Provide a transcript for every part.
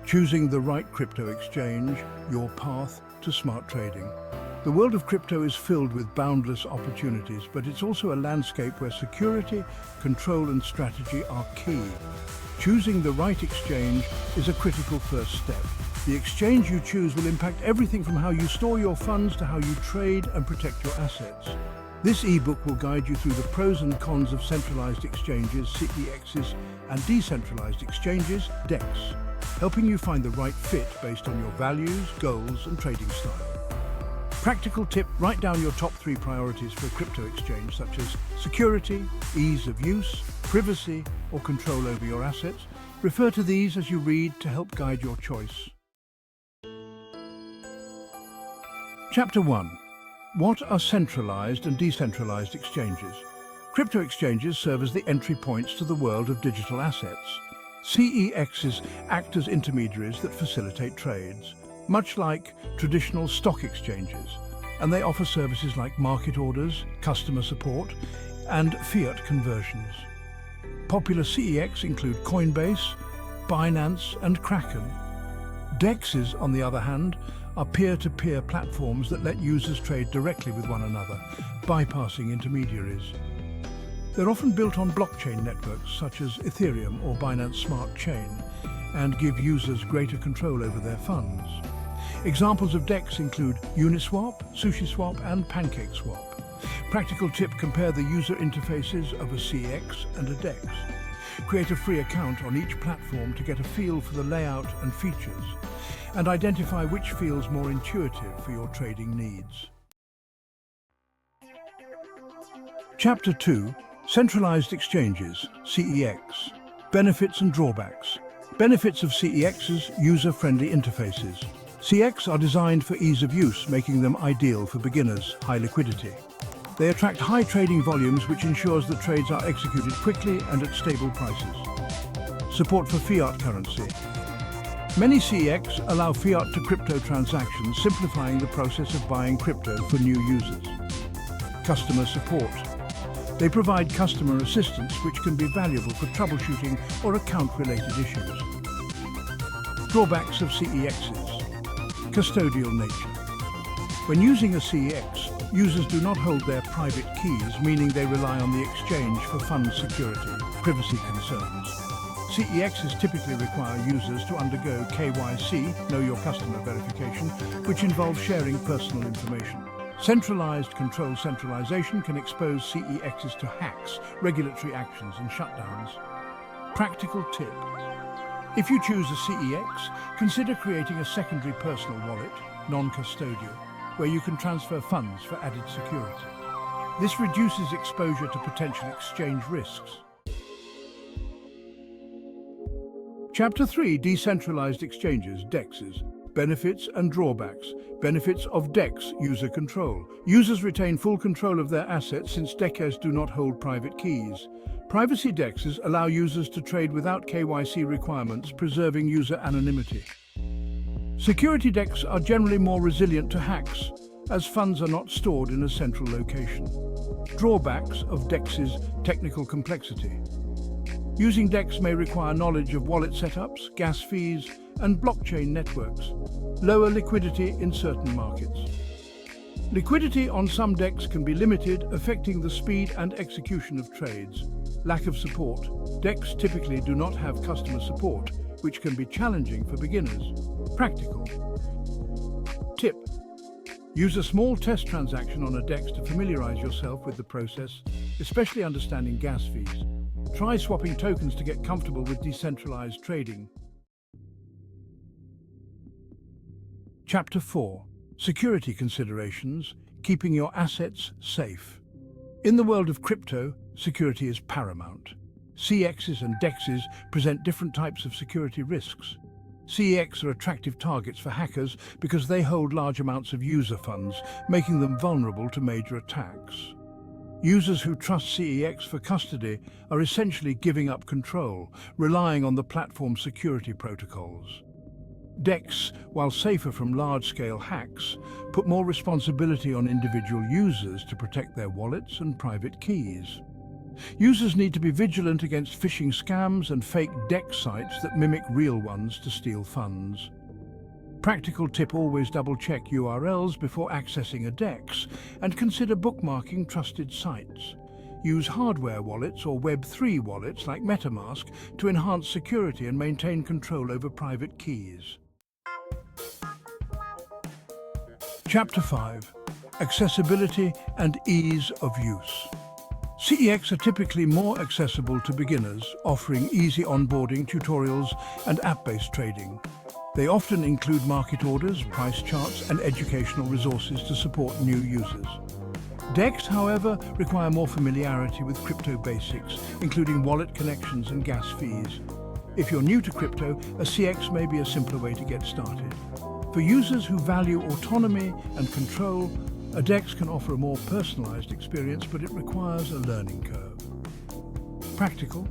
choosing the right crypto exchange, your path to smart trading. The world of crypto is filled with boundless opportunities, but it's also a landscape where security, control and strategy are key. Choosing the right exchange is a critical first step. The exchange you choose will impact everything from how you store your funds to how you trade and protect your assets. This ebook will guide you through the pros and cons of centralized exchanges, CEXs, and decentralized exchanges, DEXs, helping you find the right fit based on your values, goals, and trading style. Practical tip: write down your top 3 priorities for a crypto exchange, such as security, ease of use, privacy, or control over your assets. Refer to these as you read to help guide your choice. Chapter 1. What are centralized and decentralized exchanges? Crypto exchanges serve as the entry points to the world of digital assets. CEXs act as intermediaries that facilitate trades, much like traditional stock exchanges, and they offer services like market orders, customer support, and fiat conversions. Popular CEX include Coinbase, Binance, and Kraken. DEXs, on the other hand, are peer-to-peer platforms that let users trade directly with one another, bypassing intermediaries. They're often built on blockchain networks such as Ethereum or Binance Smart Chain, and give users greater control over their funds. Examples of DEX include Uniswap, SushiSwap, and PancakeSwap. Practical tip: compare the user interfaces of a CEX and a DEX. Create a free account on each platform to get a feel for the layout and features, and identify which feels more intuitive for your trading needs. Chapter 2. Centralized Exchanges, CEX. Benefits and drawbacks. Benefits of CEXs: user-friendly interfaces. CEX are designed for ease of use, making them ideal for beginners. High liquidity. They attract high trading volumes, which ensures that trades are executed quickly and at stable prices. Support for fiat currency. Many CEX allow fiat to crypto transactions, simplifying the process of buying crypto for new users. Customer support. They provide customer assistance, which can be valuable for troubleshooting or account-related issues. Drawbacks of CEXs. Custodial nature. When using a CEX, users do not hold their private keys, meaning they rely on the exchange for fund security, privacy concerns. CEXs typically require users to undergo KYC, Know Your Customer verification, which involves sharing personal information. Centralized control centralization can expose CEXs to hacks, regulatory actions, and shutdowns. Practical tip: if you choose a CEX, consider creating a secondary personal wallet, non-custodial, where you can transfer funds for added security. This reduces exposure to potential exchange risks. Chapter 3. Decentralized Exchanges, DEXs. Benefits and drawbacks. Benefits of DEX: user control. Users retain full control of their assets since DEXs do not hold private keys. Privacy: DEXs allow users to trade without KYC requirements, preserving user anonymity. Security: DEXs are generally more resilient to hacks, as funds are not stored in a central location. Drawbacks of DEXs: technical complexity. Using DEX may require knowledge of wallet setups, gas fees, and blockchain networks. Lower liquidity in certain markets. Liquidity on some DEX can be limited, affecting the speed and execution of trades. Lack of support. DEX typically do not have customer support, which can be challenging for beginners. Practical tip: use a small test transaction on a DEX to familiarize yourself with the process, especially understanding gas fees. Try swapping tokens to get comfortable with decentralized trading. Chapter 4. Security considerations: keeping your assets safe. In the world of crypto, security is paramount. CEXs and DEXs present different types of security risks. CEX are attractive targets for hackers because they hold large amounts of user funds, making them vulnerable to major attacks. Users who trust CEX for custody are essentially giving up control, relying on the platform's security protocols. DEX, while safer from large-scale hacks, put more responsibility on individual users to protect their wallets and private keys. Users need to be vigilant against phishing scams and fake DEX sites that mimic real ones to steal funds. Practical tip: always double-check URLs before accessing a DEX and consider bookmarking trusted sites. Use hardware wallets or Web3 wallets like MetaMask to enhance security and maintain control over private keys. Chapter 5. Accessibility and ease of use. CEX are typically more accessible to beginners, offering easy onboarding, tutorials, and app-based trading. They often include market orders, price charts, and educational resources to support new users. DEX, however, require more familiarity with crypto basics, including wallet connections and gas fees. If you're new to crypto, a CEX may be a simpler way to get started. For users who value autonomy and control, a DEX can offer a more personalized experience, but it requires a learning curve. Practical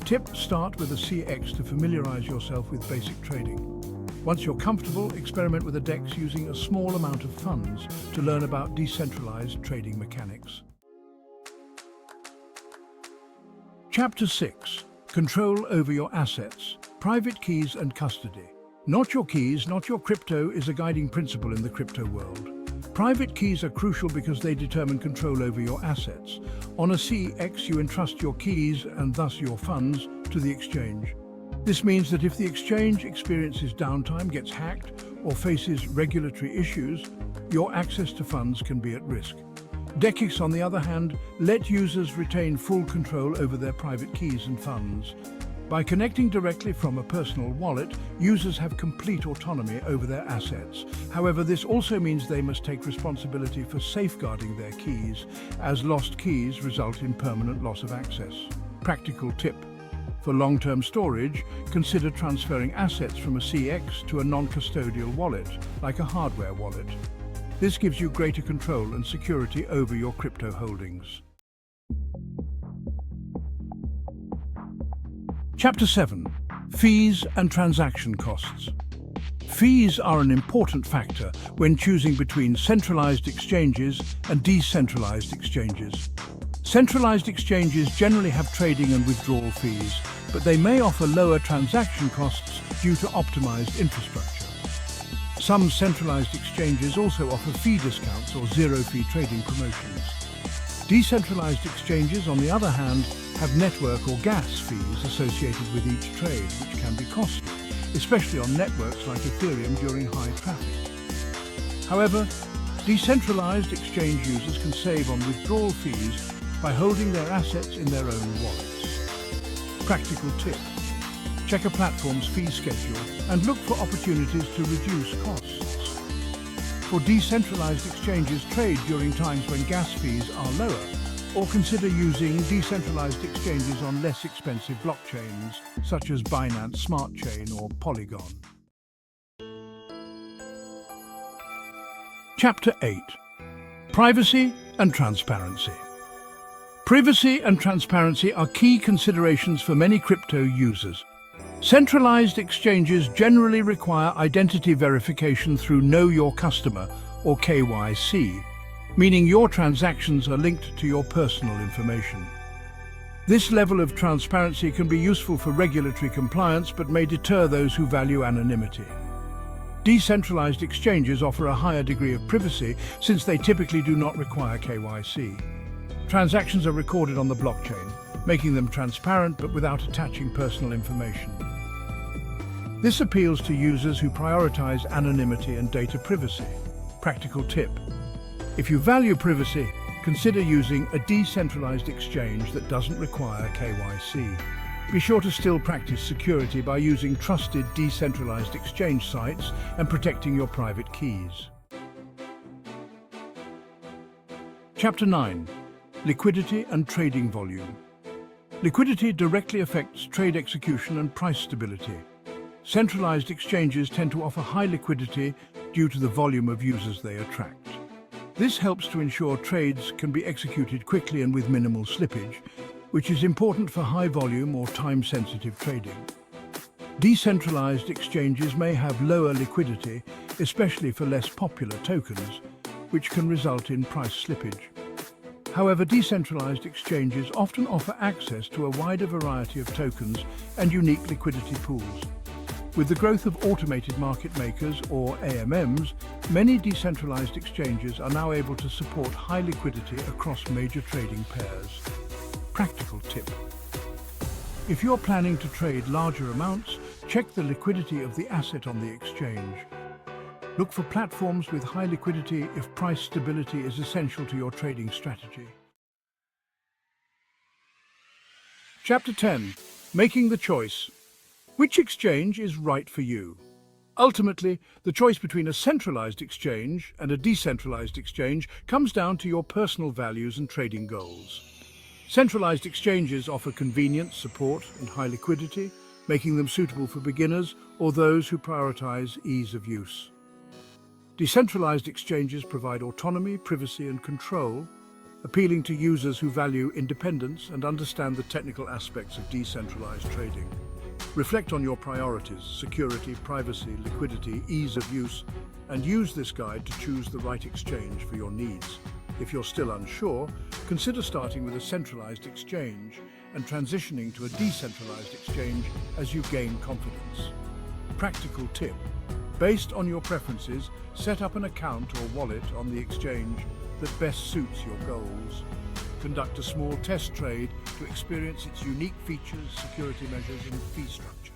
tip: start with a CEX to familiarize yourself with basic trading. Once you're comfortable, experiment with a DEX using a small amount of funds to learn about decentralized trading mechanics. Chapter 6. Control over your assets, private keys and custody. Not your keys, not your crypto is a guiding principle in the crypto world. Private keys are crucial because they determine control over your assets. On a CEX, you entrust your keys and thus your funds to the exchange. This means that if the exchange experiences downtime, gets hacked, or faces regulatory issues, your access to funds can be at risk. DEXs, on the other hand, let users retain full control over their private keys and funds. By connecting directly from a personal wallet, users have complete autonomy over their assets. However, this also means they must take responsibility for safeguarding their keys, as lost keys result in permanent loss of access. Practical tip: for long-term storage, consider transferring assets from a CEX to a non-custodial wallet, like a hardware wallet. This gives you greater control and security over your crypto holdings. Chapter 7. Fees and transaction costs. Fees are an important factor when choosing between centralized exchanges and decentralized exchanges. Centralized exchanges generally have trading and withdrawal fees, but they may offer lower transaction costs due to optimized infrastructure. Some centralized exchanges also offer fee discounts or zero-fee trading promotions. Decentralized exchanges, on the other hand, have network or gas fees associated with each trade, which can be costly, especially on networks like Ethereum during high traffic. However, decentralized exchange users can save on withdrawal fees by holding their assets in their own wallets. Practical tip: check a platform's fee schedule and look for opportunities to reduce costs. For decentralized exchanges, trade during times when gas fees are lower, or consider using decentralized exchanges on less expensive blockchains, such as Binance Smart Chain or Polygon. Chapter 8. Privacy and transparency. Privacy and transparency are key considerations for many crypto users. Centralized exchanges generally require identity verification through Know Your Customer, or KYC, meaning your transactions are linked to your personal information. This level of transparency can be useful for regulatory compliance, but may deter those who value anonymity. Decentralized exchanges offer a higher degree of privacy since they typically do not require KYC. Transactions are recorded on the blockchain, making them transparent but without attaching personal information. This appeals to users who prioritize anonymity and data privacy. Practical tip: if you value privacy, consider using a decentralized exchange that doesn't require KYC. Be sure to still practice security by using trusted decentralized exchange sites and protecting your private keys. Chapter 9. Liquidity and trading volume. Liquidity directly affects trade execution and price stability. Centralized exchanges tend to offer high liquidity due to the volume of users they attract. This helps to ensure trades can be executed quickly and with minimal slippage, which is important for high-volume or time-sensitive trading. Decentralized exchanges may have lower liquidity, especially for less popular tokens, which can result in price slippage. However, decentralized exchanges often offer access to a wider variety of tokens and unique liquidity pools. With the growth of automated market makers, or AMMs, many decentralized exchanges are now able to support high liquidity across major trading pairs. Practical tip. If you're planning to trade larger amounts, check the liquidity of the asset on the exchange. Look for platforms with high liquidity if price stability is essential to your trading strategy. Chapter 10. Making the choice. Which exchange is right for you? Ultimately, the choice between a centralized exchange and a decentralized exchange comes down to your personal values and trading goals. Centralized exchanges offer convenience, support, and high liquidity, making them suitable for beginners or those who prioritize ease of use. Decentralized exchanges provide autonomy, privacy, and control, appealing to users who value independence and understand the technical aspects of decentralized trading. Reflect on your priorities: security, privacy, liquidity, ease of use, and use this guide to choose the right exchange for your needs. If you're still unsure, consider starting with a centralized exchange and transitioning to a decentralized exchange as you gain confidence. Practical tip. Based on your preferences, set up an account or wallet on the exchange that best suits your goals. Conduct a small test trade to experience its unique features, security measures, and fee structure.